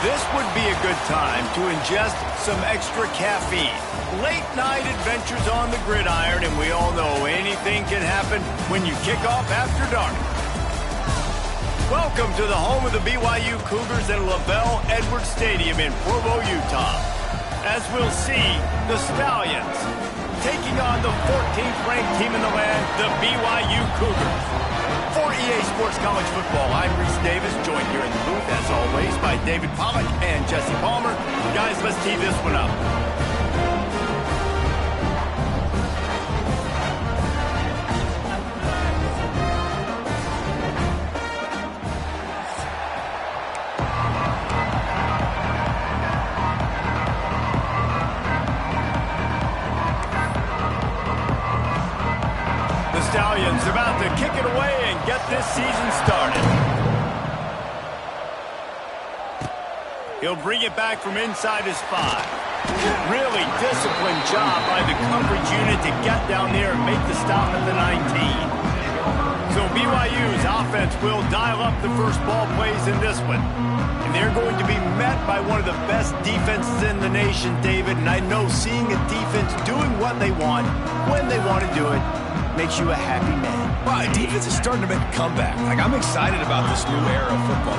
This would be a good time to ingest some extra caffeine. Late night adventures on the gridiron, and we all know anything can happen when you kick off after dark. Welcome to the home of the BYU Cougars at LaBelle Edwards Stadium in Provo, Utah. As we'll see, the Stallions taking on the 14th ranked team in the land, the BYU Cougars. For EA Sports College Football, I'm Reese Davis, joined here in the booth, as always, by David Pollack and Jesse Palmer. Guys, let's tee this one up. Stallions about to kick it away and get this season started. He'll bring it back from inside his 5. Really disciplined job by the coverage unit to get down there and make the stop at the 19. So BYU's offense will dial up the first ball plays in this one. And they're going to be met by one of the best defenses in the nation, David. And I know seeing a defense doing what they want, when they want to do it, makes you a happy man. Well, defense is starting to make a comeback. I'm excited about this new era of football.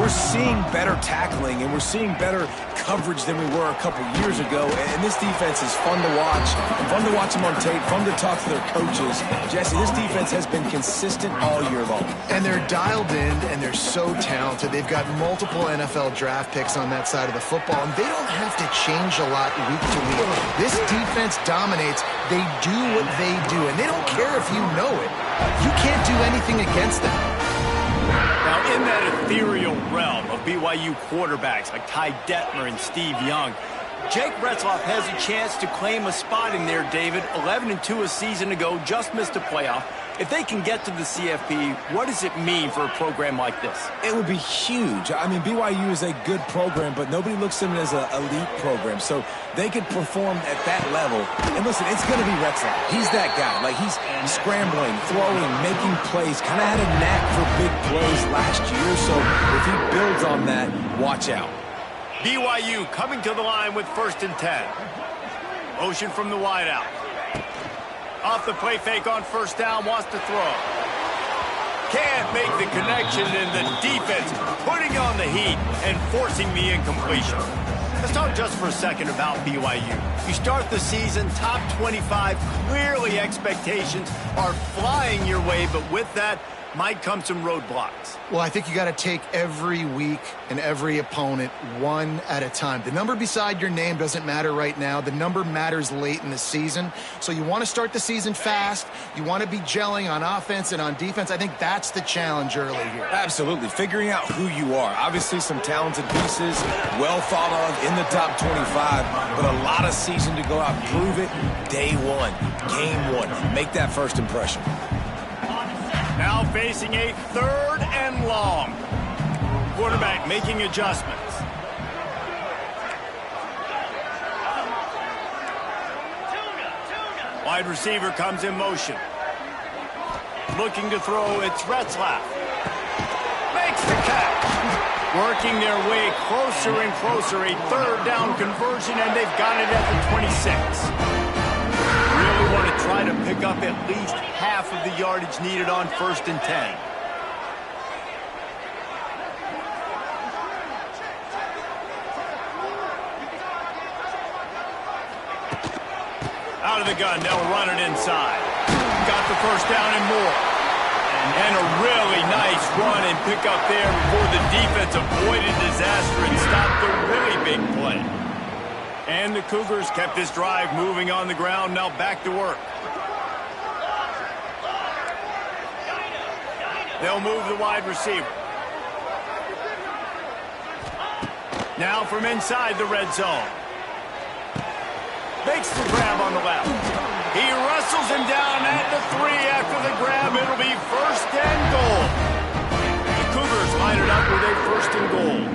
We're seeing better tackling, and we're seeing better coverage than we were a couple years ago. And this defense is fun to watch. Fun to watch them on tape. Fun to talk to their coaches. Jesse, this defense has been consistent all year long. And they're dialed in, and they're so talented. They've got multiple NFL draft picks on that side of the football, and they don't have to change a lot week to week. This defense dominates. They do what they do, and they don't care if you know it. You can't do anything against them. Now, in that ethereal realm of BYU quarterbacks like Ty Detmer and Steve Young, Jake Retzloff has a chance to claim a spot in there, David. 11-2 a season ago, just missed a playoff. If they can get to the CFP, what does it mean for a program like this? It would be huge. BYU is a good program, but nobody looks at it as an elite program. So they could perform at that level. And listen, it's going to be Retzloff. He's that guy. He's scrambling, throwing, making plays. Kind of had a knack for big plays last year. So if he builds on that, watch out. BYU coming to the line with 1st and 10. Motion from the wideout. Off the play fake on 1st down, wants to throw. Can't make the connection, and the defense putting on the heat and forcing the incompletion. Let's talk just for a second about BYU. You start the season top 25. Clearly expectations are flying your way, but with that might come some roadblocks. Well, I think you got to take every week and every opponent one at a time. The number beside your name doesn't matter right now. The number matters late in the season. So you want to start the season fast. You want to be gelling on offense and on defense. I think that's the challenge early here. Absolutely. Figuring out who you are. Obviously some talented pieces, well thought of in the top 25, but a lot of season to go out and prove it. Day one, game one. Make that first impression. Now facing a 3rd and long. Quarterback making adjustments. Wide receiver comes in motion. Looking to throw, it's Retzloff. Makes the catch. Working their way closer and closer. A 3rd down conversion, and they've got it at the 26. Really want to try to pick up at least half of the yardage needed on 1st and 10. Out of the gun, they'll run it inside. Got the 1st down and more. And a really nice run and pick up there before the defense avoided disaster and stopped the really big play. And the Cougars kept this drive moving on the ground, now back to work. They'll move the wide receiver. Now from inside the red zone. Makes the grab on the left. He wrestles him down at the 3 after the grab. It'll be 1st and goal. The Cougars line it up with a 1st and goal.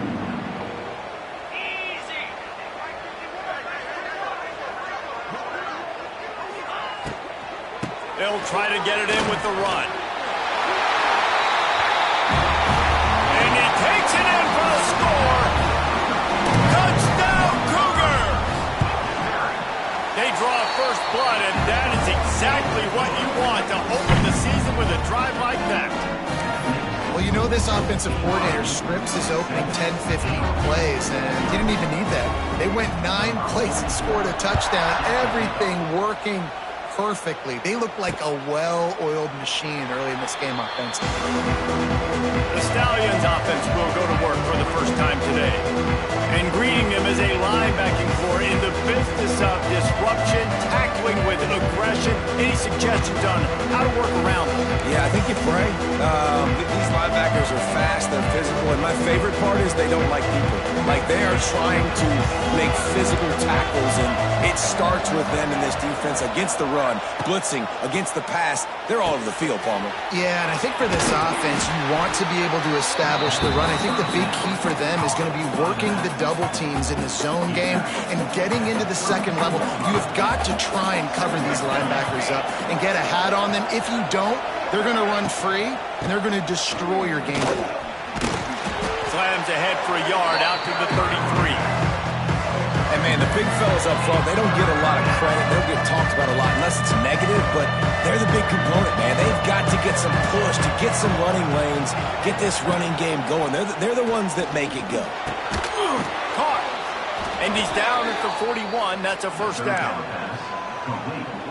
They'll try to get it in with the run. And he takes it in for the score. draw first blood, and that is exactly what you want to open the season with a drive like that. Well, you know this offensive coordinator scripts his opening 10, 15 plays, and he didn't even need that. They went 9 plays and scored a touchdown. Everything working perfectly. They look like a well-oiled machine early in this game offensively. The Stallions offense will go to work for the first time today. And greeting them is a linebacking core in the business of disruption, tackling with aggression. Any suggestions on how to work around them? Yeah, I think you pray. These linebackers are fast, they're physical, and my favorite part is they don't like people. Like, they are trying to make physical tackles, and it starts with them in this defense against the run, blitzing, against the pass. They're all over the field, Palmer. Yeah, and I think for this offense, you want to be able to establish the run. I think the big key for them is going to be working the double teams in the zone game and getting into the second level. You've got to try and cover these linebackers up and get a hat on them. If you don't, they're going to run free, and they're going to destroy your game plan. Slams ahead for a yard out to the 33. And, man, the big fellas up front, they don't get a lot of credit. They don't get talked about a lot unless it's negative, but they're the big component, man. They've got to get some push, to get some running lanes, get this running game going. They're the ones that make it go. Caught. And he's down at the 41. That's a first down.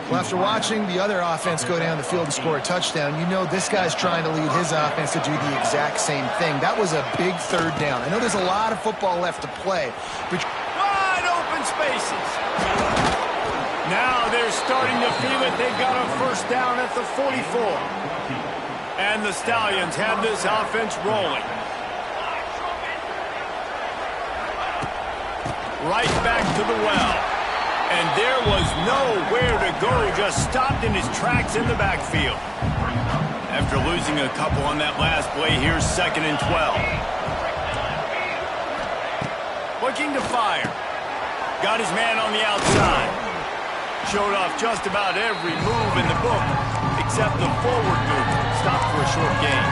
Well, after watching the other offense go down the field and score a touchdown, you know this guy's trying to lead his offense to do the exact same thing. That was a big third down. I know there's a lot of football left to play, but wide open spaces. Now they're starting to feel it. They've got a first down at the 44. And the Stallions have this offense rolling. Right back to the well. And there was nowhere to go, just stopped in his tracks in the backfield. After losing a couple on that last play, here's 2nd and 12. Looking to fire. Got his man on the outside. Showed off just about every move in the book, except the forward move. Stopped for a short gain.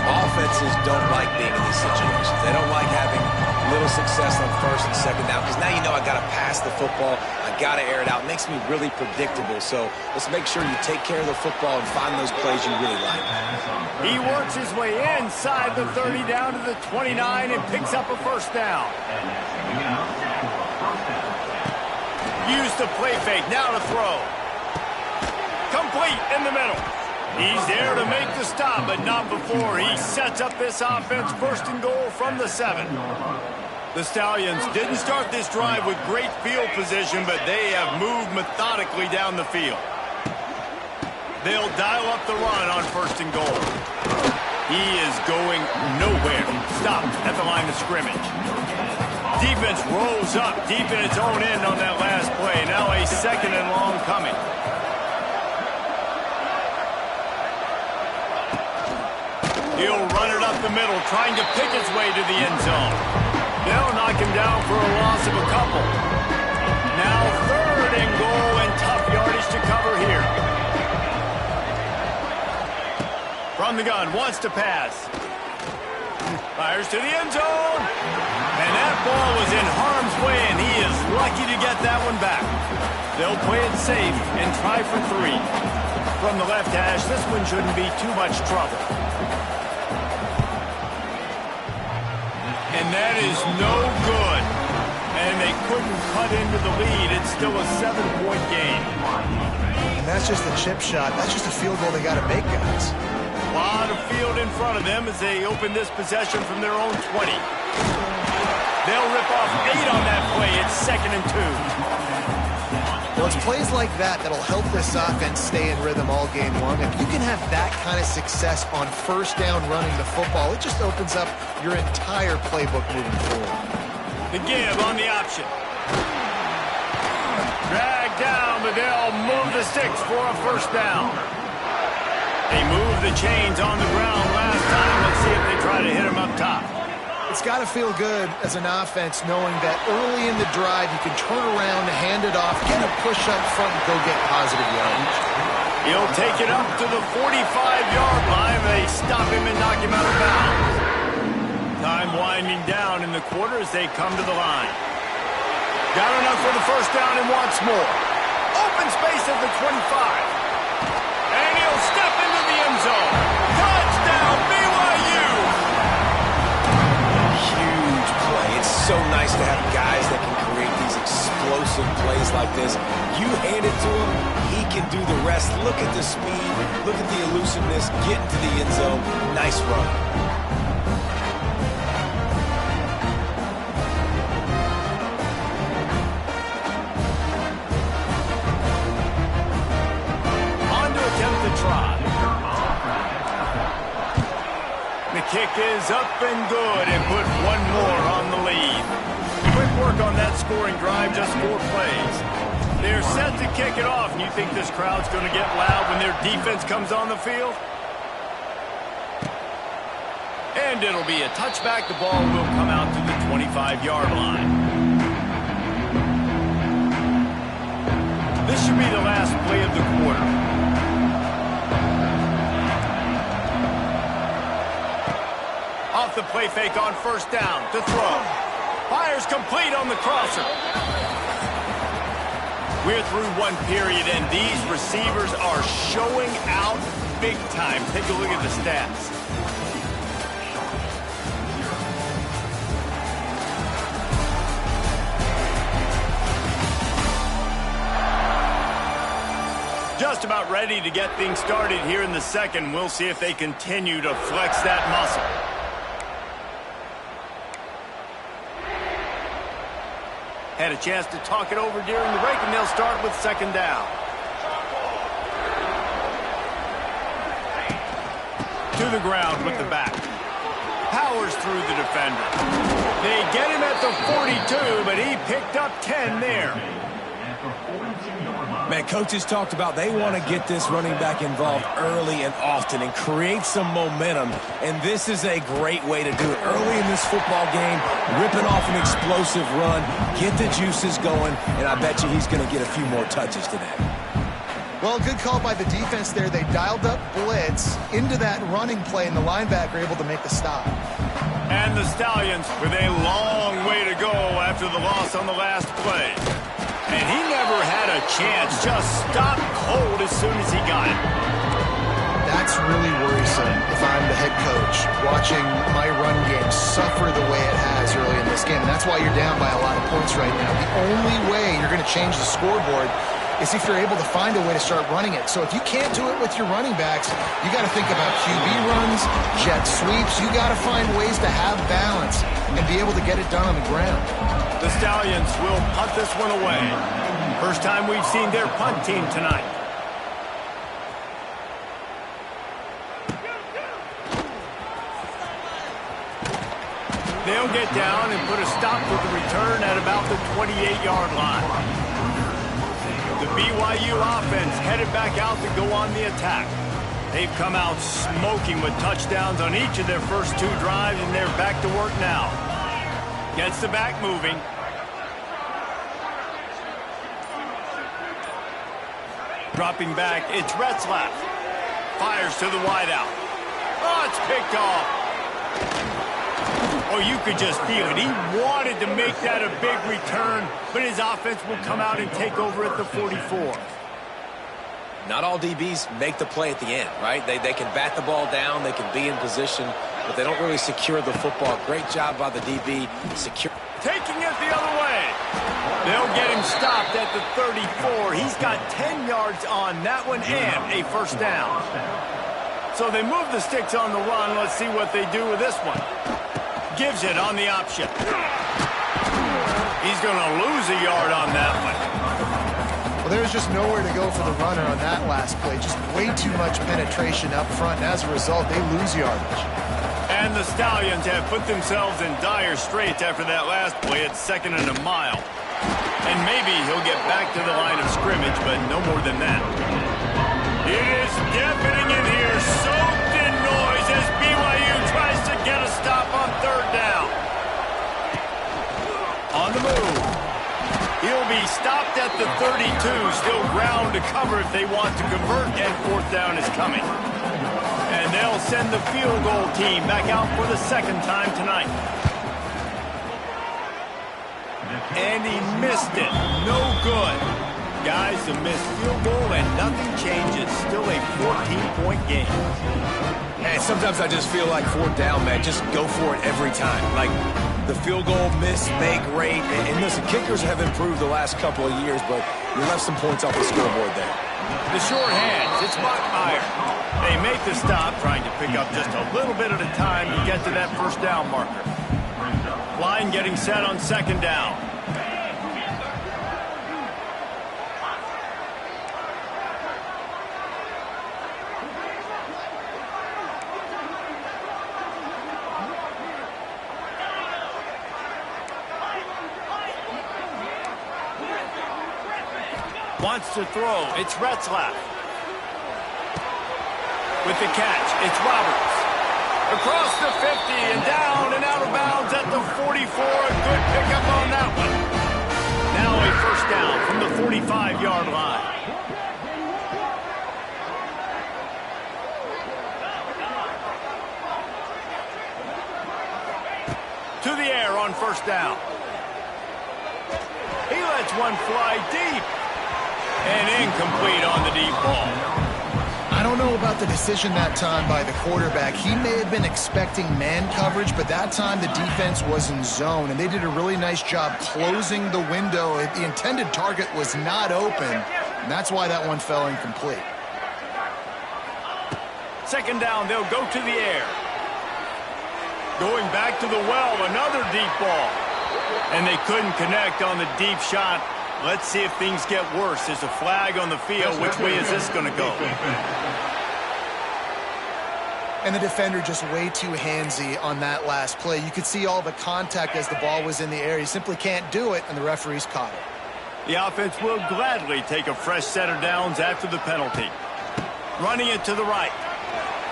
Offenses don't like being in these situations. They don't like having little success on 1st and 2nd down, because now you know I got to pass the football. I got to air it out. It makes me really predictable. So let's make sure you take care of the football and find those plays you really like. He works his way inside the 30 down to the 29 and picks up a first down. Use the play fake. Now to throw. Complete in the middle. He's there to make the stop, but not before he sets up this offense 1st and goal from the 7. The Stallions didn't start this drive with great field position, but they have moved methodically down the field. They'll dial up the run on 1st and goal. He is going nowhere. Stopped at the line of scrimmage. Defense rolls up deep in its own end on that last play. Now a 2nd and long coming. He'll run it up the middle, trying to pick his way to the end zone. They'll knock him down for a loss of a couple. Now 3rd and goal, and tough yardage to cover here. From the gun, wants to pass. Fires to the end zone. And that ball was in harm's way, and he is lucky to get that one back. They'll play it safe and try for 3. From the left hash, this one shouldn't be too much trouble. And that is no good. And they couldn't cut into the lead. It's still a 7-point game. and that's just a chip shot. That's just a field goal they got to make, guys. A lot of field in front of them as they open this possession from their own 20. They'll rip off 8 on that play. It's 2nd and 2. Well, it's plays like that that'll help this offense stay in rhythm all game long. If you can have that kind of success on first down running the football, it just opens up your entire playbook moving forward. The give on the option. Drag down, but they'll move the sticks for a first down. They moved the chains on the ground last time. Let's see if they try to hit him up top. It's got to feel good as an offense knowing that early in the drive you can turn around, hand it off, get a push up front, and go get positive yardage. He'll take it up to the 45-yard line. They stop him and knock him out of bounds. Time winding down in the quarter as they come to the line. Got enough for the first down and wants more. Open space at the 25. And he'll step into the end zone. Touchdown, BYU! Huge play. It's so nice to have guys that can create these explosive plays like this. You hand it to him, he can do the rest. Look at the speed. Look at the elusiveness. Get into the end zone. Nice run. The kick is up and good and put one more on the lead. Quick work on that scoring drive, just 4 plays. They're set to kick it off, and you think this crowd's going to get loud when their defense comes on the field? And it'll be a touchback. The ball will come out to the 25-yard line. This should be the last play of the quarter. Off the play fake on first down to throw. Fires complete on the crosser. We're through one period, and these receivers are showing out big time. Take a look at the stats. Just about ready to get things started here in the second. We'll see if they continue to flex that muscle. Had a chance to talk it over during the break, and they'll start with second down. To the ground with the back. Powers through the defender. They get him at the 42, but he picked up 10 there. Man, coaches talked about they want to get this running back involved early and often and create some momentum, and this is a great way to do it. Early in this football game, ripping off an explosive run, get the juices going, and I bet you he's going to get a few more touches today. Well, good call by the defense there. They dialed up blitz into that running play, and the linebacker able to make the stop. And the Stallions with a long way to go after the loss on the last play. And he never had a chance, just stopped cold as soon as he got it. That's really worrisome if I'm the head coach, watching my run game suffer the way it has early in this game. And that's why you're down by a lot of points right now. The only way you're going to change the scoreboard is if you're able to find a way to start running it. So if you can't do it with your running backs, you got to think about QB runs, jet sweeps. You got to find ways to have balance and be able to get it done on the ground. The Stallions will punt this one away. First time we've seen their punt team tonight. They'll get down and put a stop to the return at about the 28-yard line. The BYU offense headed back out to go on the attack. They've come out smoking with touchdowns on each of their first 2 drives, and they're back to work now. Gets the back moving. Dropping back, it's Retzlaff. Fires to the wideout. Oh, it's picked off. Oh, you could just feel it. He wanted to make that a big return, but his offense will come out and take over at the 44. Not all DBs make the play at the end, right? They can bat the ball down, they can be in position, but they don't really secure the football. Great job by the DB. Taking it the other way. They'll get him stopped at the 34. He's got 10 yards on that one and a first down. So they move the sticks on the run. Let's see what they do with this one. Gives it on the option. He's going to lose a yard on that one. Well, there's just nowhere to go for the runner on that last play. Just way too much penetration up front, and as a result, they lose yardage. And the Stallions have put themselves in dire straits after that last play at 2nd and a mile. And maybe he'll get back to the line of scrimmage, but no more than that. It is deafening in here, soaked in noise as BYU tries to get a stop on 3rd down. On the move. He'll be stopped at the 32, still ground to cover if they want to convert, and 4th down is coming. And they'll send the field goal team back out for the 2nd time tonight. And he missed it. No good. Guys, a missed field goal and nothing changes. Still a 14-point game. And sometimes I just feel like fourth down, man, just go for it every time. Like the field goal miss, make rate. And listen, kickers have improved the last couple of years, but you left some points off the scoreboard there. The short hands, it's Bachmeyer. They make the stop, trying to pick up just a little bit at a time to get to that first down marker. Line getting set on second down. Wants to throw. It's Retzlaff. With the catch, it's Roberts. Across the 50 and down and out of bounds at the 44. A good pickup on that one. Now a first down from the 45-yard line. To the air on first down. He lets one fly deep. And incomplete on the deep ball. I don't know about the decision that time by the quarterback. He may have been expecting man coverage, but that time the defense was in zone, and they did a really nice job closing the window. The intended target was not open, and that's why that one fell incomplete. Second down, they'll go to the air. Going back to the well, another deep ball. And they couldn't connect on the deep shot. Let's see if things get worse. There's a flag on the field. Which way is this going to go? And the defender just way too handsy on that last play. You could see all the contact as the ball was in the air. He simply can't do it, and the referee's caught it. The offense will gladly take a fresh set of downs after the penalty. Running it to the right.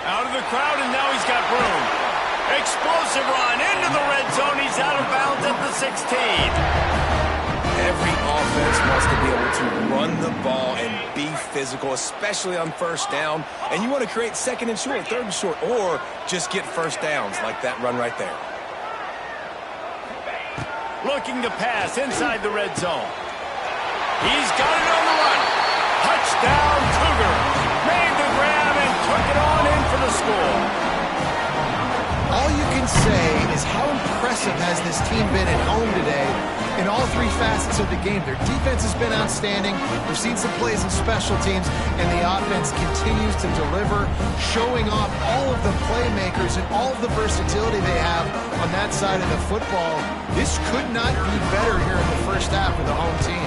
Out of the crowd, and now he's got room. Explosive run into the red zone. He's out of bounds at the 16. Every offense wants to be able to run the ball and be physical, especially on first down. And you want to create second and short, third and short, or just get first downs like that run right there. Looking to pass inside the red zone. He's got it on the run. Touchdown, Cougars. Made the grab and took it on in for the score. All you can say is how impressive has this team been at home today in all three facets of the game. Their defense has been outstanding. We've seen some plays in special teams, and the offense continues to deliver, showing off all of the playmakers and all of the versatility they have on that side of the football. This could not be better here in the first half of the home team.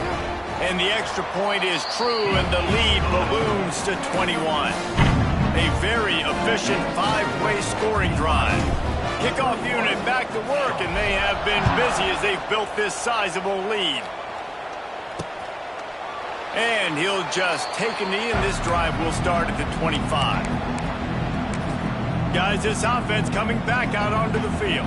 And the extra point is true, and the lead balloons to 21. A very efficient five-way scoring drive. Kickoff unit back to work, and they have been busy as they've built this sizable lead. And he'll just take a knee, and this drive will start at the 25. Guys, this offense coming back out onto the field.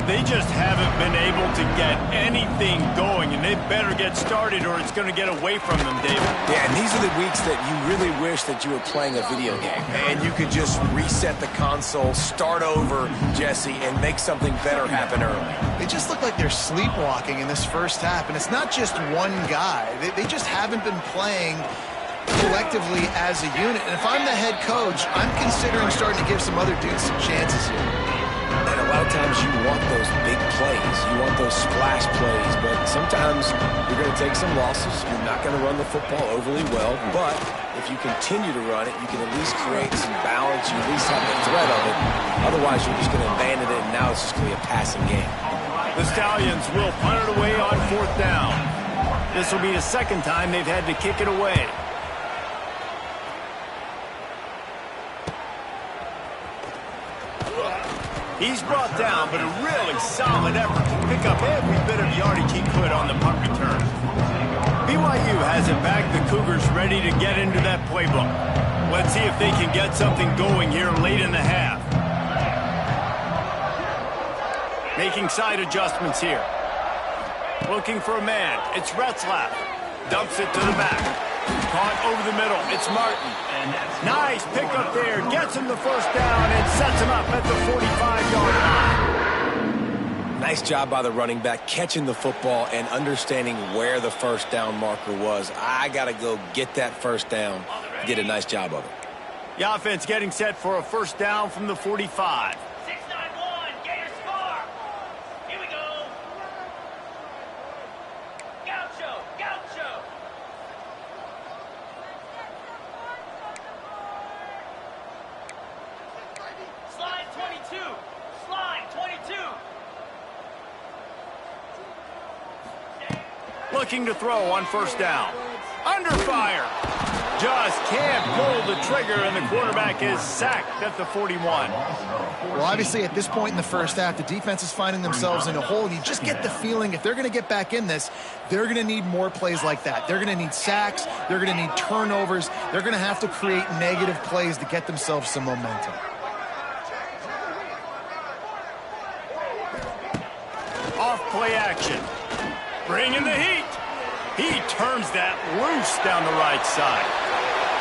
They just haven't been able to get anything going, and they better get started or it's going to get away from them, David. Yeah, and these are the weeks that you really wish that you were playing a video game, and you could just reset the console, start over, Jesse, and make something better happen early. They just look like they're sleepwalking in this first half, and it's not just one guy. They just haven't been playing collectively as a unit. And if I'm the head coach, I'm considering starting to give some other dudes some chances here. And a lot of times you want those big plays. You want those splash plays. But sometimes you're going to take some losses. You're not going to run the football overly well. But if you continue to run it, you can at least create some balance. You at least have the threat of it. Otherwise, you're just going to abandon it, and now it's just going to be a passing game. The Stallions will punt it away on fourth down. This will be the second time they've had to kick it away. He's brought down, but a really solid effort to pick up every bit of yardage he could on the punt return. BYU has it back. The Cougars ready to get into that playbook. Let's see if they can get something going here late in the half. Making side adjustments here. Looking for a man. It's Retzlaff. Dumps it to the back. Caught over the middle. It's Martin. Nice pickup there. Gets him the first down and sets him up at the 45-yard line. Nice job by the running back, catching the football and understanding where the first down marker was. I got to go get that first down. Did a nice job of it. The offense getting set for a first down from the 45. 6-9-1, Gator score. Here we go. Gaucho, Gaucho. Slide 22. Slide 22. Looking to throw on first down. Under fire. Just can't pull the trigger, and the quarterback is sacked at the 41. Well, obviously, at this point in the first half, the defense is finding themselves in a hole. And you just get the feeling if they're going to get back in this, they're going to need more plays like that. They're going to need sacks. They're going to need turnovers. They're going to have to create negative plays to get themselves some momentum. Off play action. Bringing the heat. He turns that loose down the right side.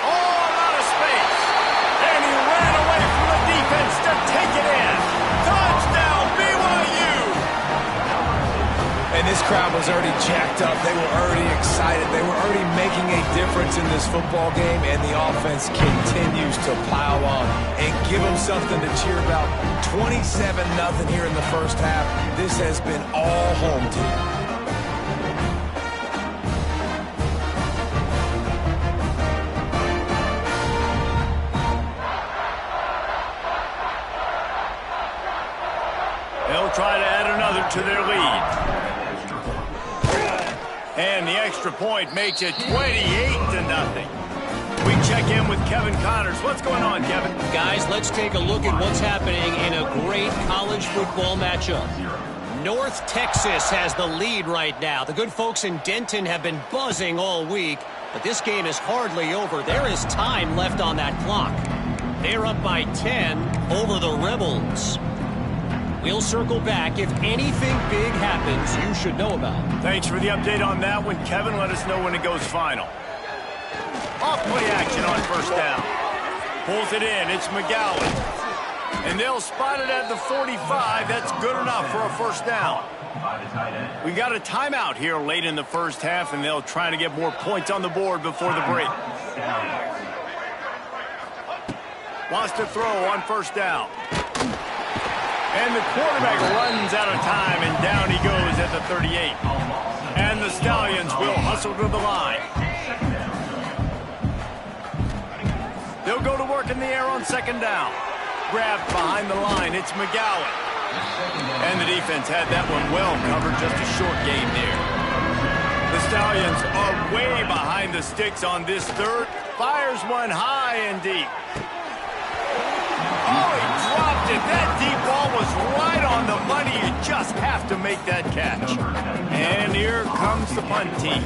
All out of space. And he ran away from the defense to take it in. Touchdown, BYU! And this crowd was already jacked up. They were already excited. They were already making a difference in this football game, and the offense continues to pile on and give them something to cheer about. 27-0 here in the first half. This has been all home team. They'll try to add another to their lead. And the extra point makes it 28-0. We check in with Kevin Connors. What's going on, Kevin? Guys, let's take a look at what's happening in a great college football matchup. North Texas has the lead right now. The good folks in Denton have been buzzing all week, but this game is hardly over. There is time left on that clock. They're up by 10 over the Rebels. We'll circle back. If anything big happens, you should know about. Thanks for the update on that one, Kevin. Let us know when it goes final. Off-play action on first down. Pulls it in. It's McGowan. And they'll spot it at the 45. That's good enough for a first down. We got a timeout here late in the first half, and they'll try to get more points on the board before the break. Wants to throw on first down. And the quarterback runs out of time, and down he goes at the 38. And the Stallions will hustle to the line. They'll go to work in the air on second down. Grabbed behind the line. It's McGowan. And the defense had that one well covered. Just a short game there. The Stallions are way behind the sticks on this third. Fires one high and deep. Oh, he dropped it. That deep ball was right on the money. You just have to make that catch. And here comes the punt team.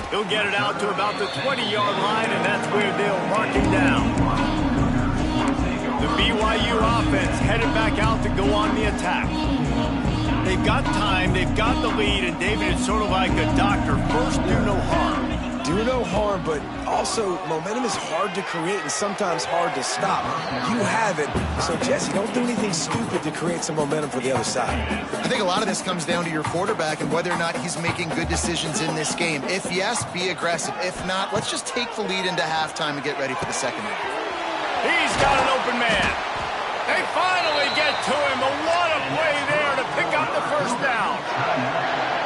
He'll get it out to about the 20-yard line, and that's where they'll mark him down. The BYU offense headed back out to go on the attack. They've got time, they've got the lead, and David, it's sort of like a doctor. First, do no harm. Do no harm, but also momentum is hard to create and sometimes hard to stop. You have it, so Jesse, don't do anything stupid to create some momentum for the other side. I think a lot of this comes down to your quarterback and whether or not he's making good decisions in this game. If yes, be aggressive. If not, let's just take the lead into halftime and get ready for the second half. He's got an open man. They finally get to him, but what a play there to pick up the first down.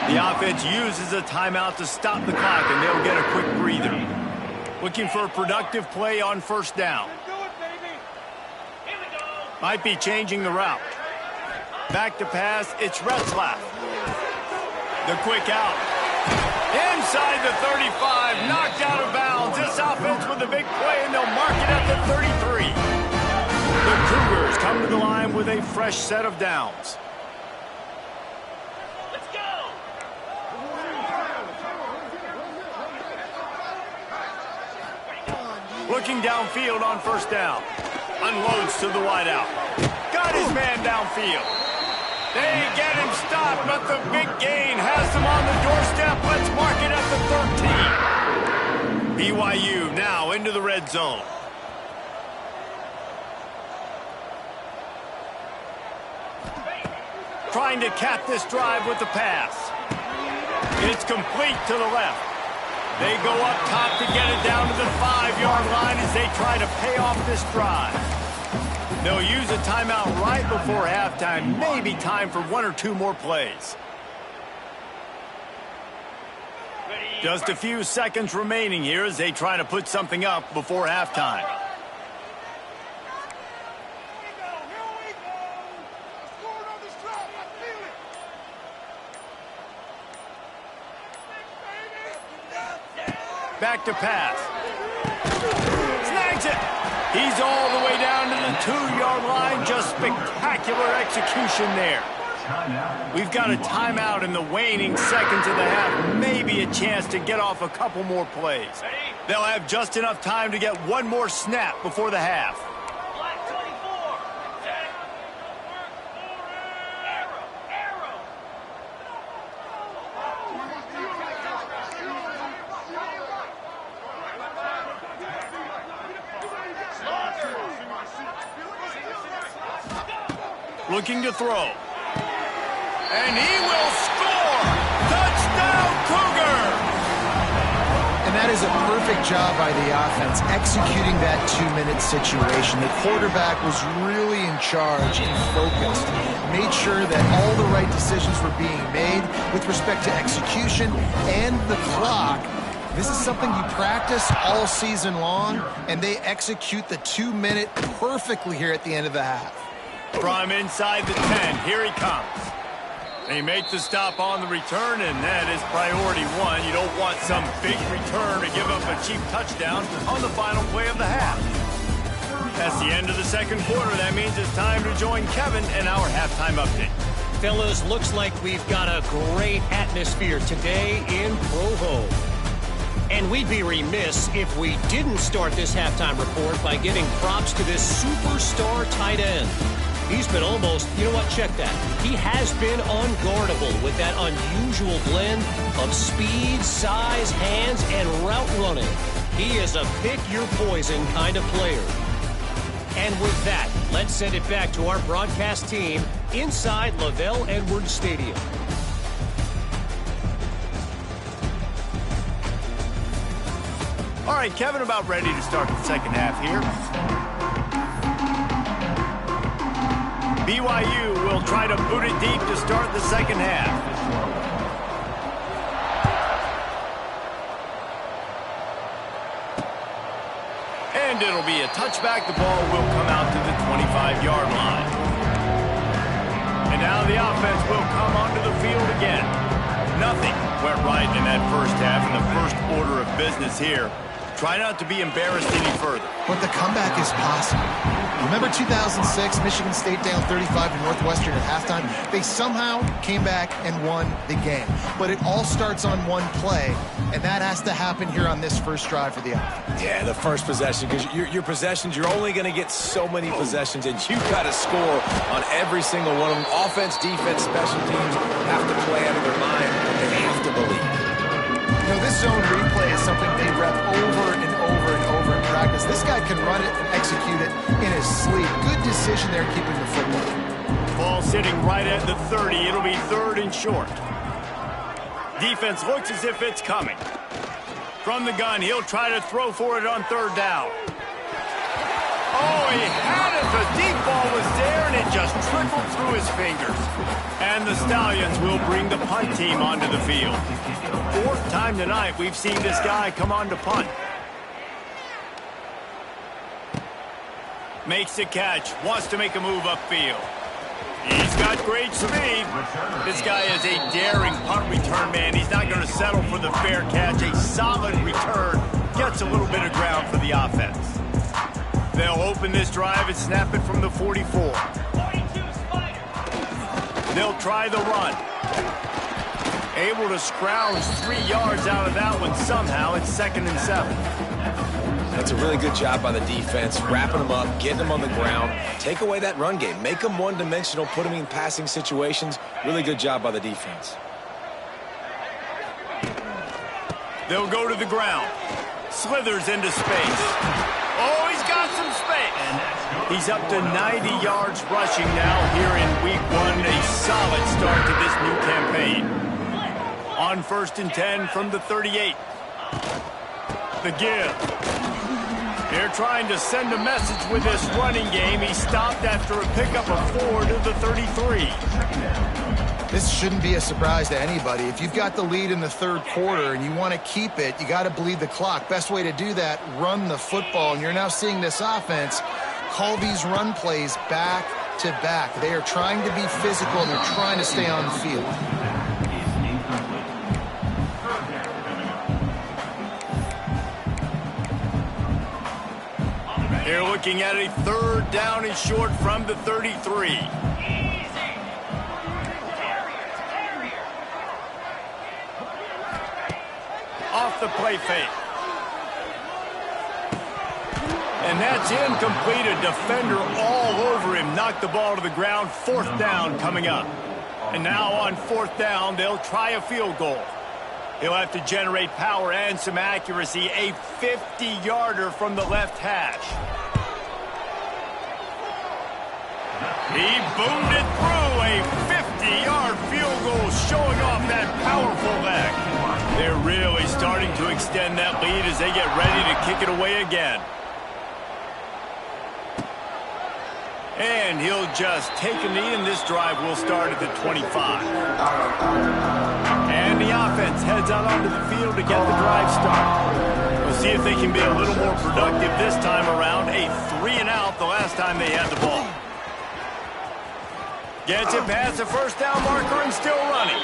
The offense uses a timeout to stop the clock, and they'll get a quick breather. Looking for a productive play on first down. Might be changing the route. Back to pass, it's Retzlaff. The quick out. Inside the 35, knocked out of bounds. This offense with a big play, and they'll mark it at the 33. The Cougars come to the line with a fresh set of downs. Let's go. Looking downfield on first down. Unloads to the wideout. Got his man downfield. They get him stopped, but the big gain has them on the doorstep. Let's mark it at the 13. BYU now into the red zone. Trying to cap this drive with the pass. It's complete to the left. They go up top to get it down to the 5-yard line as they try to pay off this drive. They'll use a timeout right before halftime. Maybe time for 1 or 2 more plays. Just a few seconds remaining here as they try to put something up before halftime. Back to pass. Snags it. He's all the way down to the 2-yard line. Just spectacular execution there. We've got a timeout in the waning seconds of the half. Maybe a chance to get off a couple more plays. They'll have just enough time to get one more snap before the half. Looking to throw. And he will score! Touchdown, Cougar! And that is a perfect job by the offense, executing that 2-minute situation. The quarterback was really in charge and focused. Made sure that all the right decisions were being made with respect to execution and the clock. This is something you practice all season long, and they execute the 2-minute perfectly here at the end of the half. From inside the 10, here he comes. They make the stop on the return, and that is priority 1. You don't want some big return to give up a cheap touchdown on the final play of the half. That's the end of the second quarter. That means it's time to join Kevin in our halftime update. Fellas, looks like we've got a great atmosphere today in Provo. And we'd be remiss if we didn't start this halftime report by giving props to this superstar tight end. He's been almost, you know what, check that. He has been unguardable with that unusual blend of speed, size, hands, and route running. He is a pick-your-poison kind of player. And with that, let's send it back to our broadcast team inside Lavelle Edwards Stadium. All right, Kevin, about ready to start the second half here. BYU will try to boot it deep to start the second half. And it'll be a touchback. The ball will come out to the 25-yard line. And now the offense will come onto the field again. Nothing went right in that first half, in the first order of business here. Try not to be embarrassed any further. But the comeback is possible. Remember 2006, Michigan State down 35 to Northwestern at halftime? They somehow came back and won the game. But it all starts on one play, and that has to happen here on this first drive for the offense. Yeah, the first possession, because your possessions, you're only going to get so many possessions, and you've got to score on every single one of them. Offense, defense, special teams have to play out of their mind, but they have to believe. You know, this zone replay is something they rep over and over and over in practice. This guy can run it and execute it in his sleep. Good decision there keeping the football. Ball sitting right at the 30. It'll be third and short. Defense looks as if it's coming. From the gun, he'll try to throw for it on third down. Oh, he had it. The deep ball was there, and it just trickled through his fingers. And the Stallions will bring the punt team onto the field. Fourth time tonight we've seen this guy come on to punt. Makes the catch. Wants to make a move upfield. He's got great speed. This guy is a daring punt return man. He's not going to settle for the fair catch. A solid return. Gets a little bit of ground for the offense. They'll open this drive and snap it from the 44. They'll try the run. Able to scrounge 3 yards out of that one somehow. It's 2nd and 7. That's a really good job by the defense, wrapping them up, getting them on the ground. Take away that run game. Make them one-dimensional, put them in passing situations. Really good job by the defense. They'll go to the ground. Slithers into space. Oh, he's got some space. He's up to 90 yards rushing now here in week 1. A solid start to this new campaign. On 1st and 10 from the 38. The give. They're trying to send a message with this running game. He stopped after a pickup of 4 to the 33. This shouldn't be a surprise to anybody. If you've got the lead in the 3rd quarter and you want to keep it, you got to bleed the clock. Best way to do that, run the football. And you're now seeing this offense call these run plays back to back. They are trying to be physical, and they're trying to stay on the field. They're looking at a 3rd down and short from the 33. Off the play fake. And that's incomplete. A defender all over him. Knocked the ball to the ground. 4th down coming up. And now on 4th down, they'll try a field goal. He'll have to generate power and some accuracy. A 50-yarder from the left hash. He boomed it through. A 50-yard field goal showing off that powerful leg. They're really starting to extend that lead as they get ready to kick it away again. And he'll just take a knee, and this drive will start at the 25. And the offense heads out onto the field to get the drive started. We'll see if they can be a little more productive this time around. A 3-and-out the last time they had the ball. Gets it past the 1st down marker and still running.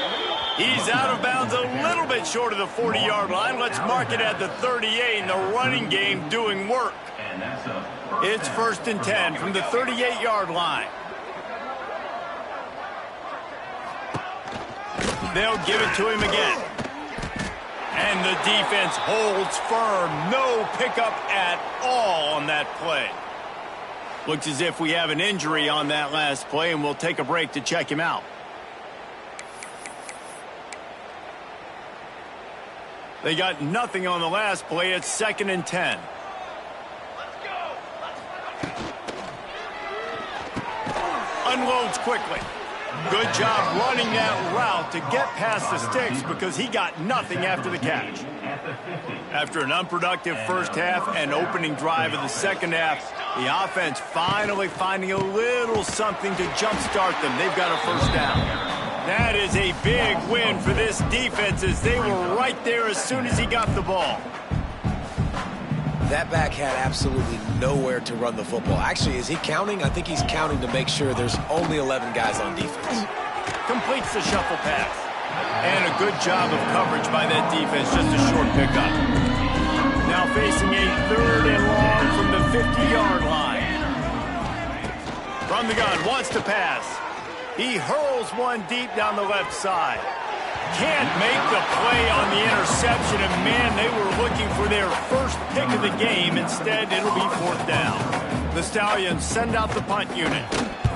He's out of bounds a little bit short of the 40-yard line. Let's mark it at the 38, and the running game doing work. It's 1st and 10 from the 38-yard line. They'll give it to him again. And the defense holds firm. No pickup at all on that play. Looks as if we have an injury on that last play, and we'll take a break to check him out. They got nothing on the last play. It's 2nd and 10. Unloads quickly. Good job running that route to get past the sticks because he got nothing after the catch. After an unproductive first half and opening drive of the second half, the offense finally finding a little something to jumpstart them. They've got a 1st down. That is a big win for this defense as they were right there as soon as he got the ball. That back had absolutely nowhere to run the football. Actually, is he counting? I think he's counting to make sure there's only 11 guys on defense. Completes the shuffle pass. And a good job of coverage by that defense, just a short pickup. Now facing a 3rd and long from the 50-yard line. From the gun, wants to pass. He hurls one deep down the left side. Can't make the play on the interception, and man, they were looking for their first pick of the game. Instead, it'll be 4th down. The Stallions send out the punt unit.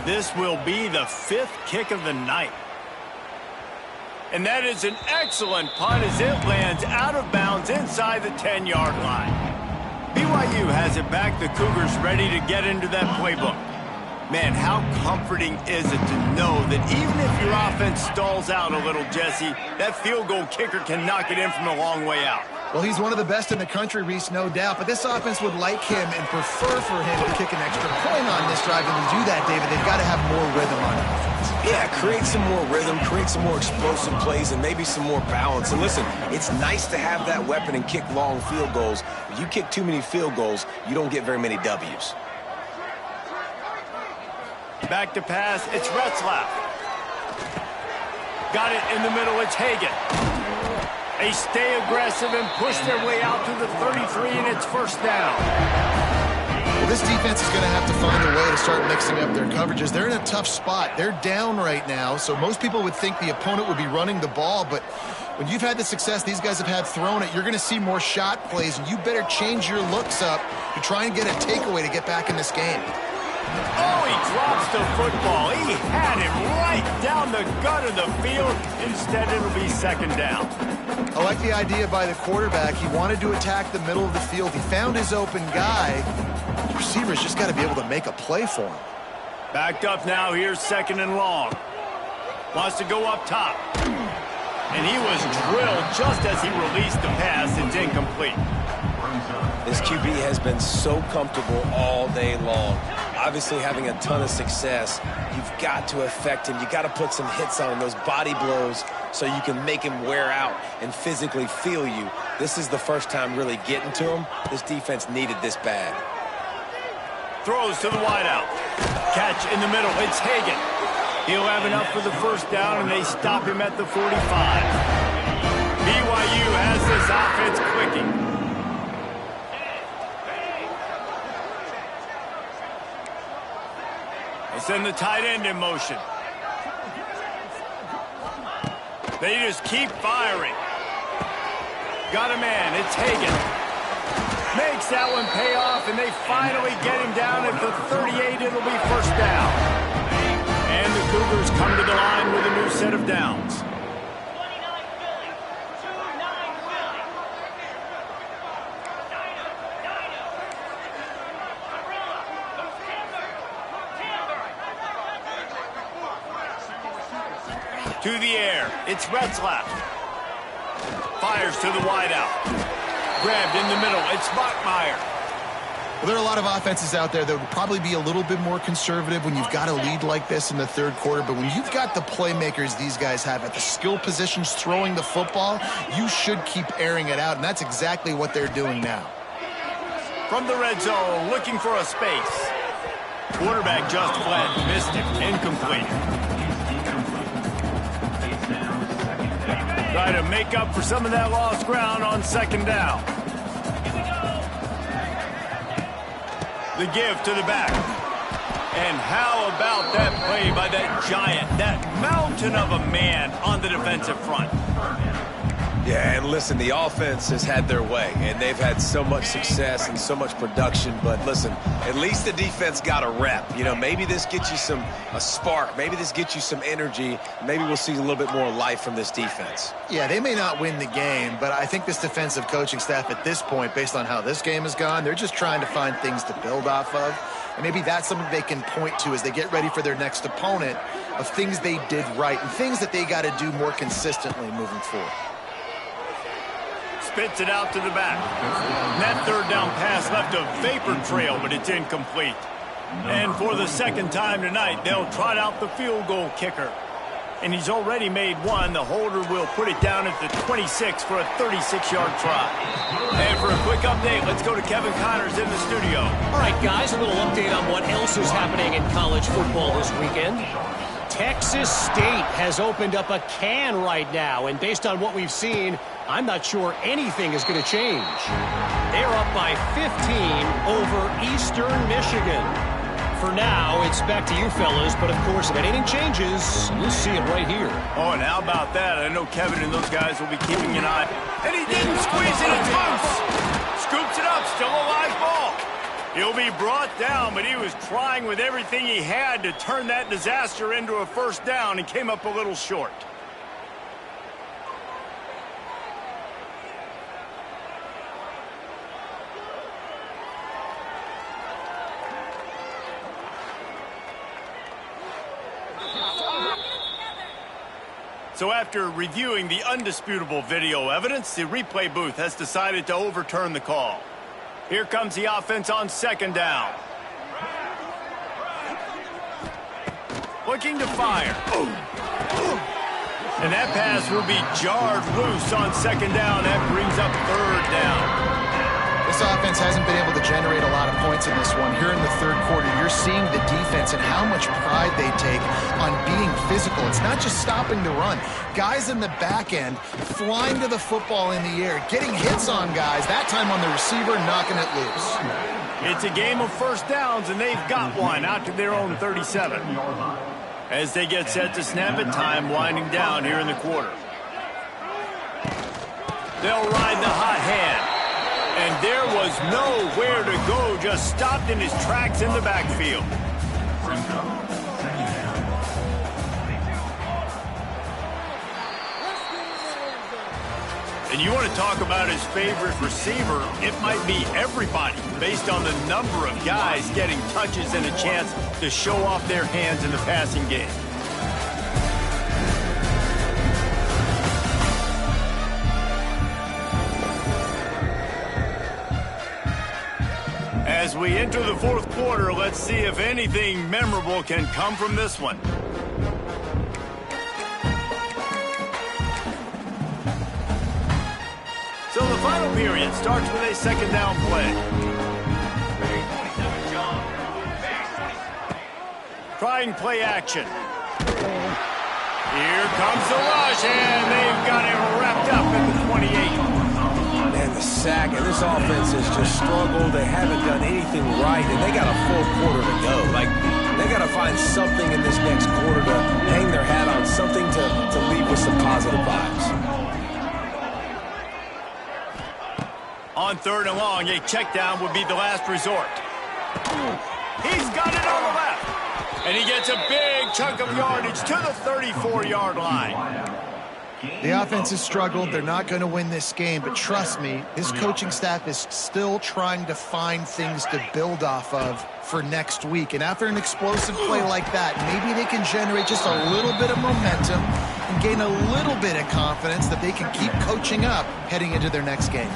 This will be the 5th kick of the night. And that is an excellent punt as it lands out of bounds inside the 10-yard line. BYU has it back. The Cougars ready to get into that playbook. Man, how comforting is it to know that even if your offense stalls out a little, Jesse, that field goal kicker can knock it in from a long way out. Well, he's one of the best in the country, Reese, no doubt. But this offense would like him and prefer for him to kick an extra point on this drive. And to do that, David, they've got to have more rhythm on offense. Yeah, create some more rhythm, create some more explosive plays, and maybe some more balance. And listen, it's nice to have that weapon and kick long field goals. If you kick too many field goals, you don't get very many W's. Back to pass, it's Retzlaff. Got it in the middle, it's Hagan. They stay aggressive and push their way out to the 33, and it's 1st down. Well, this defense is going to have to find a way to start mixing up their coverages. They're in a tough spot. They're down right now, so most people would think the opponent would be running the ball, but when you've had the success these guys have had throwing it, you're going to see more shot plays, and you better change your looks up to try and get a takeaway to get back in this game. Oh, he drops the football. He had it right down the gut of the field. Instead, it'll be 2nd down. A I like the idea by the quarterback. He wanted to attack the middle of the field. He found his open guy. The receiver's just got to be able to make a play for him. Backed up now. Here's 2nd and long. Wants to go up top. And he was drilled just as he released the pass. It's incomplete. This QB has been so comfortable all day long. Obviously having a ton of success. You've got to affect him. You've got to put some hits on him, those body blows, so you can make him wear out and physically feel you. This is the first time really getting to him. This defense needed this bad. Throws to the wideout. Catch in the middle. It's Hagan. He'll have enough for the first down, and they stop him at the 45. BYU has this offense clicking. They send the tight end in motion. They just keep firing. Got a man. It's Hagan. Makes that one pay off, and they finally get him down at the 38. It'll be first down. And the Cougars come to the line with a new set of downs. To the air. It's Retzlaff. Fires to the wideout. Grabbed in the middle. It's Bachmeier. Well, there are a lot of offenses out there that would probably be a little bit more conservative when you've got a lead like this in the third quarter. But when you've got the playmakers these guys have at the skill positions throwing the football, you should keep airing it out. And that's exactly what they're doing now. From the red zone, looking for a space. Quarterback just fled. Missed him. Incomplete. Try to make up for some of that lost ground on 2nd down. The give to the back. And how about that play by that giant, that mountain of a man on the defensive front? Yeah, and listen, the offense has had their way, and they've had so much success and so much production. But listen, at least the defense got a rep. You know, maybe this gets you a spark. Maybe this gets you some energy. Maybe we'll see a little bit more life from this defense. Yeah, they may not win the game, but I think this defensive coaching staff at this point, based on how this game has gone, they're just trying to find things to build off of. And maybe that's something they can point to as they get ready for their next opponent, of things they did right and things that they got to do more consistently moving forward. Spits it out to the back. And that 3rd down pass left a vapor trail, but it's incomplete. And for the 2nd time tonight, they'll trot out the field goal kicker. And he's already made one. The holder will put it down at the 26 for a 36-yard try. And for a quick update, let's go to Kevin Connors in the studio. All right, guys, a little update on what else is happening in college football this weekend. Texas State has opened up a can right now, and based on what we've seen, I'm not sure anything is going to change. They're up by 15 over Eastern Michigan. For now, it's back to you fellas, but of course, if anything changes, you'll see it right here. Oh, and how about that? I know Kevin and those guys will be keeping an eye. And he didn't squeeze it, it's loose. Scoops it up, still a live ball. He'll be brought down, but he was trying with everything he had to turn that disaster into a first down and came up a little short. So after reviewing the undisputable video evidence, the replay booth has decided to overturn the call. Here comes the offense on 2nd down. Looking to fire. And that pass will be jarred loose on 2nd down. That brings up 3rd down. This offense hasn't been able to generate a lot of points in this one. Here in the 3rd quarter, you're seeing the defense and how much pride they take on being physical. It's not just stopping the run. Guys in the back end flying to the football in the air, getting hits on guys, that time on the receiver, knocking it loose. It's a game of first downs, and they've got one out to their own 37. As they get set to snap it, time winding down here in the quarter. They'll ride the hot hand. And there was nowhere to go, just stopped in his tracks in the backfield. And you want to talk about his favorite receiver, it might be everybody based on the number of guys getting touches and a chance to show off their hands in the passing game. As we enter the fourth quarter, let's see if anything memorable can come from this one. So the final period starts with a second down play. Trying play action. Here comes the rush, and they've got it wrapped up at the 28. Man, the sack, and this offense has just struggled. They haven't done anything right, and they got a full quarter to go. Like, they got to find something in this next quarter to hang their hat on, something to leave with some positive vibes. On third and long, a check down would be the last resort. He's got it on the left. And he gets a big chunk of yardage to the 34-yard line. The offense has struggled. They're not going to win this game, but trust me, this coaching staff is still trying to find things to build off of for next week. And after an explosive play like that, maybe they can generate just a little bit of momentum and gain a little bit of confidence that they can keep coaching up heading into their next game.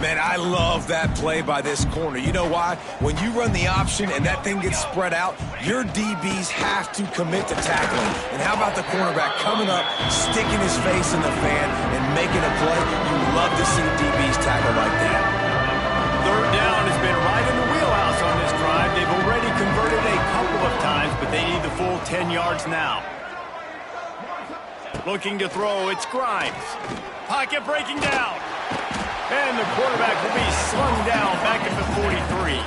Man, I love that play by this corner. You know why? When you run the option and that thing gets spread out, your DBs have to commit to tackling. And how about the cornerback coming up, sticking his face in the fan, and making a play? You love to see DBs tackle like that. Third down has been right in the wheelhouse on this drive. They've already converted a couple of times, but they need the full 10 yards now. Looking to throw, it's Grimes. Pocket breaking down. And the quarterback will be slung down back at the 43.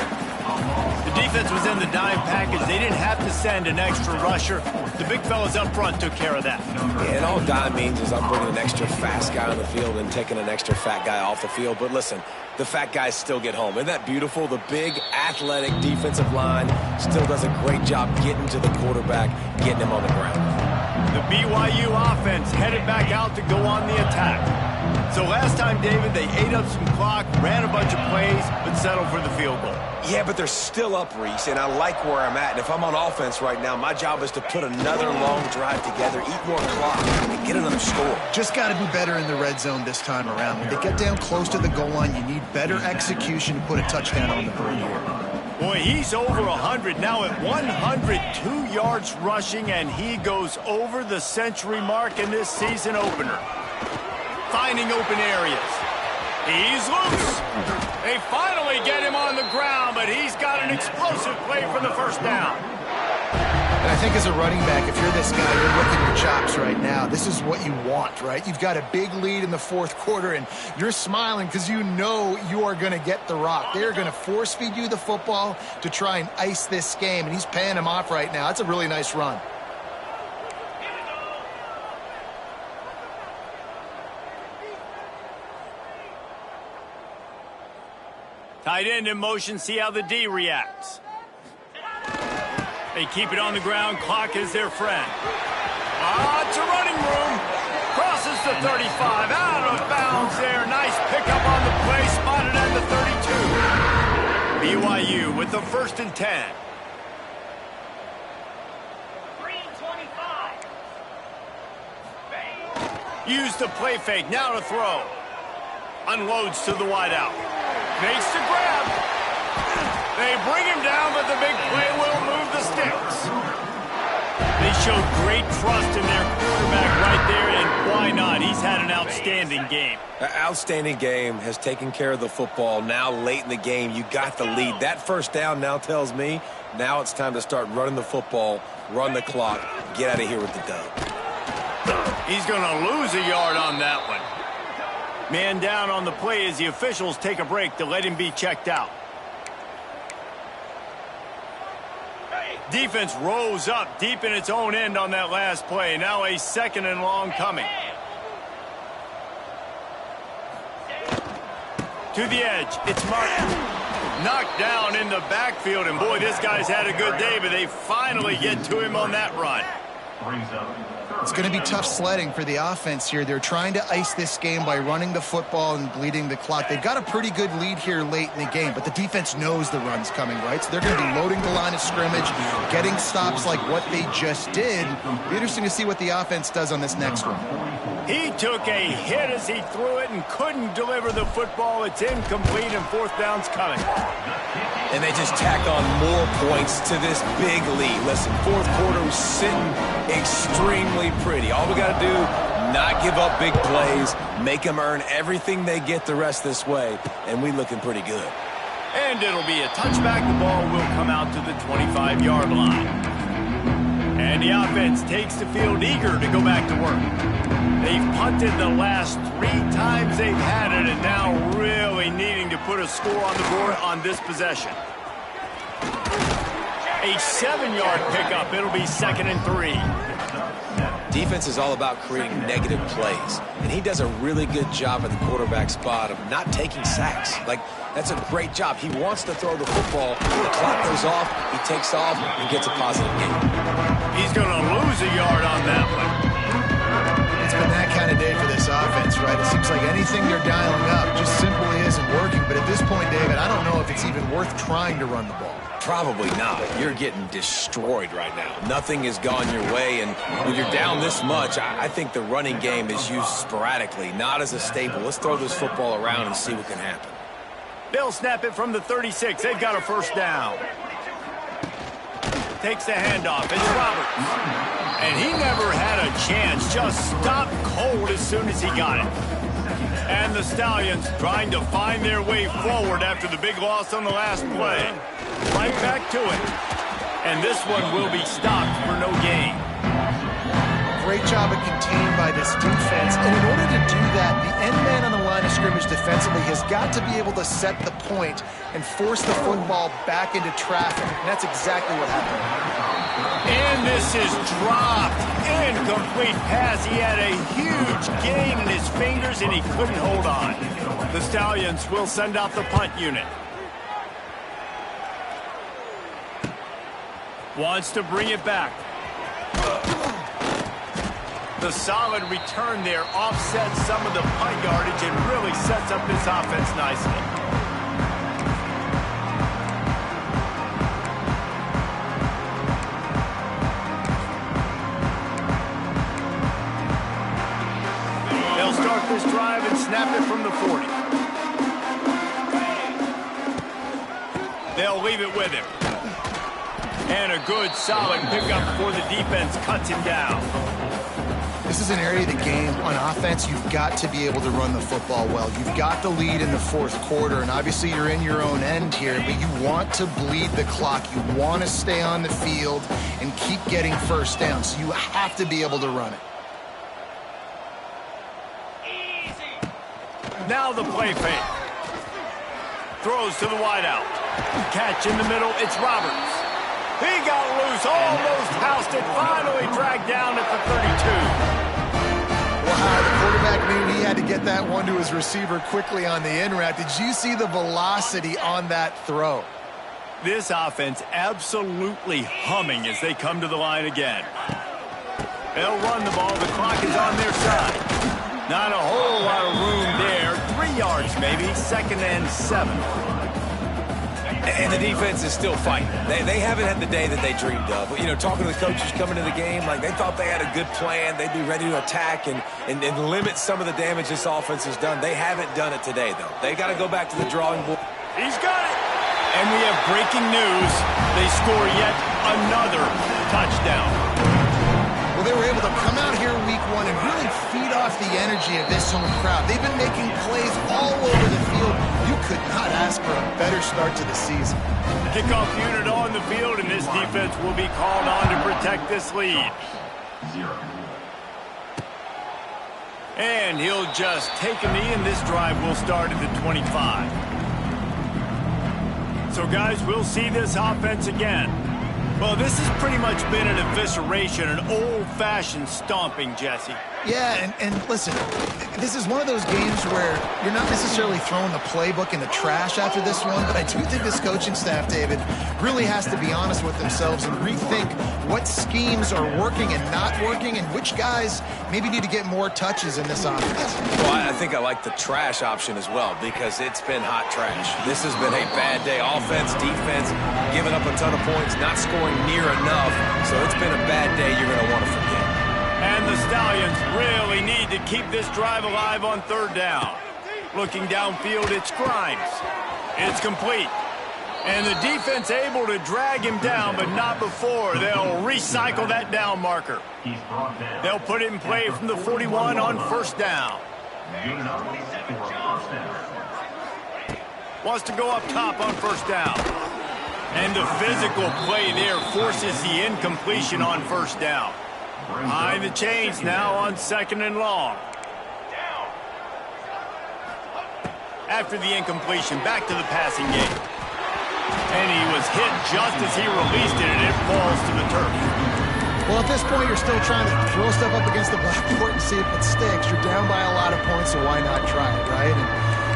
The defense was in the dime package. They didn't have to send an extra rusher. The big fellas up front took care of that. Yeah, and all dime means is I'm bringing an extra fast guy on the field and taking an extra fat guy off the field. But listen, the fat guys still get home. Isn't that beautiful? The big, athletic defensive line still does a great job getting to the quarterback, getting him on the ground. The BYU offense headed back out to go on the attack. So last time, David, they ate up some clock, ran a bunch of plays, but settled for the field goal. Yeah, but they're still up, Reese, and I like where I'm at. And if I'm on offense right now, my job is to put another long drive together, eat more clock, and get another score. Just got to be better in the red zone this time around. When they get down close to the goal line, you need better execution to put a touchdown on the board here. Boy, he's over 100 now at 102 yards rushing, and he goes over the century mark in this season opener. Finding open areas. He's loose. They finally get him on the ground, but he's got an explosive play for the first down. And I think as a running back, if you're this guy, you're licking your chops right now. This is what you want, right? You've got a big lead in the fourth quarter, and you're smiling because you know you are going to get the rock. They're going to force feed you the football to try and ice this game, and he's paying him off right now. That's a really nice run. Tight end in motion, see how the D reacts. They keep it on the ground, clock is their friend. It's a running room. Crosses the 35, out of bounds there. Nice pickup on the play, spotted at the 32. BYU with the 1st and 10. Green 25. Use the play fake, now to throw. Unloads to the wideout. Makes the grab. They bring him down, but the big play will move the sticks. They showed great trust in their quarterback right there, and why not? He's had an outstanding game. An outstanding game, has taken care of the football. Now late in the game, you got the lead. That first down now tells me now it's time to start running the football, run the clock, get out of here with the dub. He's going to lose a yard on that one. Man down on the play as the officials take a break to let him be checked out. Defense rose up deep in its own end on that last play. Now a 2nd and long coming. To the edge, it's Martin. Knocked down in the backfield, and boy, this guy's had a good day, but they finally get to him on that run. It's going to be tough sledding for the offense here. They're trying to ice this game by running the football and bleeding the clock. They've got a pretty good lead here late in the game, but the defense knows the run's coming, right? So they're going to be loading the line of scrimmage, getting stops like what they just did. Be interesting to see what the offense does on this next one. He took a hit as he threw it and couldn't deliver the football. It's incomplete and fourth down's coming. And they just tack on more points to this big lead. Listen, fourth quarter was sitting extremely pretty. All we got to do, not give up big plays, make them earn everything they get the rest this way, and we looking pretty good. And it'll be a touchback. The ball will come out to the 25-yard line. And the offense takes the field eager to go back to work. They've punted the last 3 times they've had it, and now really needing to put a score on the board on this possession. A 7-yard pickup. It'll be 2nd and 3. Defense is all about creating negative plays, and he does a really good job at the quarterback spot of not taking sacks. Like, that's a great job. He wants to throw the football. The clock goes off, he takes off, and gets a positive gain. He's going to lose a yard on that one. It's been that kind of day for this offense, right? It seems like anything they're dialing up just simply isn't working. But at this point, David, I don't know if it's even worth trying to run the ball. Probably not. You're getting destroyed right now. Nothing has gone your way, and when you're down this much, I think the running game is used sporadically, not as a staple. Let's throw this football around and see what can happen. They'll snap it from the 36. They've got a first down. Takes the handoff. It's Roberts. And he never had a chance. Just stopped cold as soon as he got it. And the Stallions trying to find their way forward after the big loss on the last play. Right back to it. And this one will be stopped for no gain. Great job of contained by this defense. And in order to do that, the end man on the line of scrimmage defensively has got to be able to set the point and force the football back into traffic. And that's exactly what happened. And this is dropped. Incomplete pass. He had a huge gain in his fingers, and he couldn't hold on. The Stallions will send out the punt unit. Wants to bring it back. The solid return there offsets some of the punt yardage and really sets up this offense nicely. They'll start this drive and snap it from the 40. They'll leave it with him. And a good, solid pickup before the defense cuts him down. This is an area of the game on offense you've got to be able to run the football well. You've got the lead in the fourth quarter, and obviously you're in your own end here, but you want to bleed the clock. You want to stay on the field and keep getting first down, so you have to be able to run it. Now the play fake. Throws to the wideout. Catch in the middle, it's Roberts. He got loose, almost housed it, finally dragged down at the 32. Wow, the quarterback knew he had to get that one to his receiver quickly on the in route. Did you see the velocity on that throw? This offense absolutely humming as they come to the line again. They'll run the ball. The clock is on their side. Not a whole lot of room there. 3 yards maybe, 2nd and 7. And the defense is still fighting. They haven't had the day that they dreamed of. You know, talking to the coaches coming to the game, like they thought they had a good plan. They'd be ready to attack and limit some of the damage this offense has done. They haven't done it today, though. They got to go back to the drawing board. He's got it. And we have breaking news. They score yet another touchdown. Well, they were able to come out here week 1 and really feed off the energy of this home crowd. They've been making plays all over the field. You could not ask for a better start to the season. Kickoff unit on the field, and this defense will be called on to protect this lead. And he'll just take a knee, and this drive will start at the 25. So, guys, we'll see this offense again. Well, this has pretty much been an evisceration, an old-fashioned stomping, Jesse. Yeah, and listen, this is one of those games where you're not necessarily throwing the playbook in the trash after this one, but I do think this coaching staff, David, really has to be honest with themselves and rethink what schemes are working and not working and which guys maybe need to get more touches in this offense. Well, I think I like the trash option as well because it's been hot trash. This has been a bad day. Offense, defense, giving up a ton of points, not scoring near enough. So it's been a bad day you're going to want to forget. And the Stallions really need to keep this drive alive on third down. Looking downfield, it's Grimes. It's complete. And the defense able to drag him down, but not before. They'll recycle that down marker. They'll put it in play from the 41 on first down. Wants to go up top on first down. And the physical play there forces the incompletion on first down. Behind the chains now on second and long. After the incompletion, back to the passing game. And he was hit just as he released it, and it falls to the turf. Well, at this point, you're still trying to throw stuff up against the blackboard and see if it sticks. You're down by a lot of points, so why not try it, right? And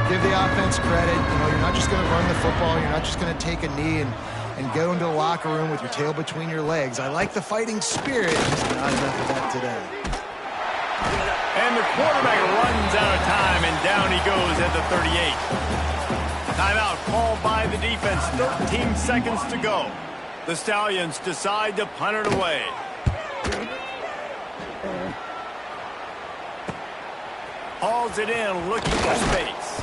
give the offense credit. You know, you're not just going to run the football. You're not just going to take a knee and go into the locker room with your tail between your legs. I like the fighting spirit. Just not enough of that today. And the quarterback runs out of time, and down he goes at the 38. Timeout called by the defense. 13 seconds to go. The Stallions decide to punt it away. Hauls it in, looking for space.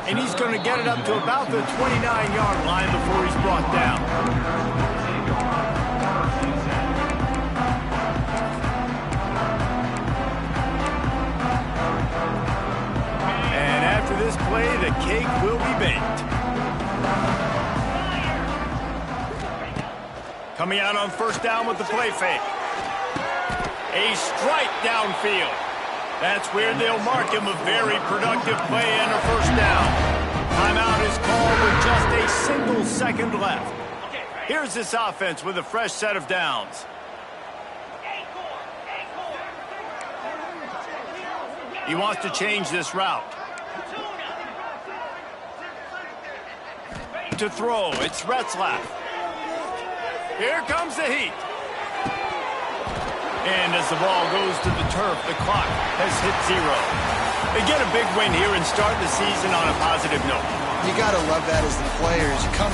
And he's going to get it up to about the 29-yard line before he's brought down. And after this play, the cake will be baked. Coming out on first down with the play fake. A strike downfield. That's where they'll mark him a very productive play and a first down. Timeout is called with just a single second left. Here's this offense with a fresh set of downs. He wants to change this route. To throw, it's Retzlaff. Here comes the heat. And as the ball goes to the turf, the clock has hit 0. They get a big win here and start the season on a positive note. You got to love that as the players. You come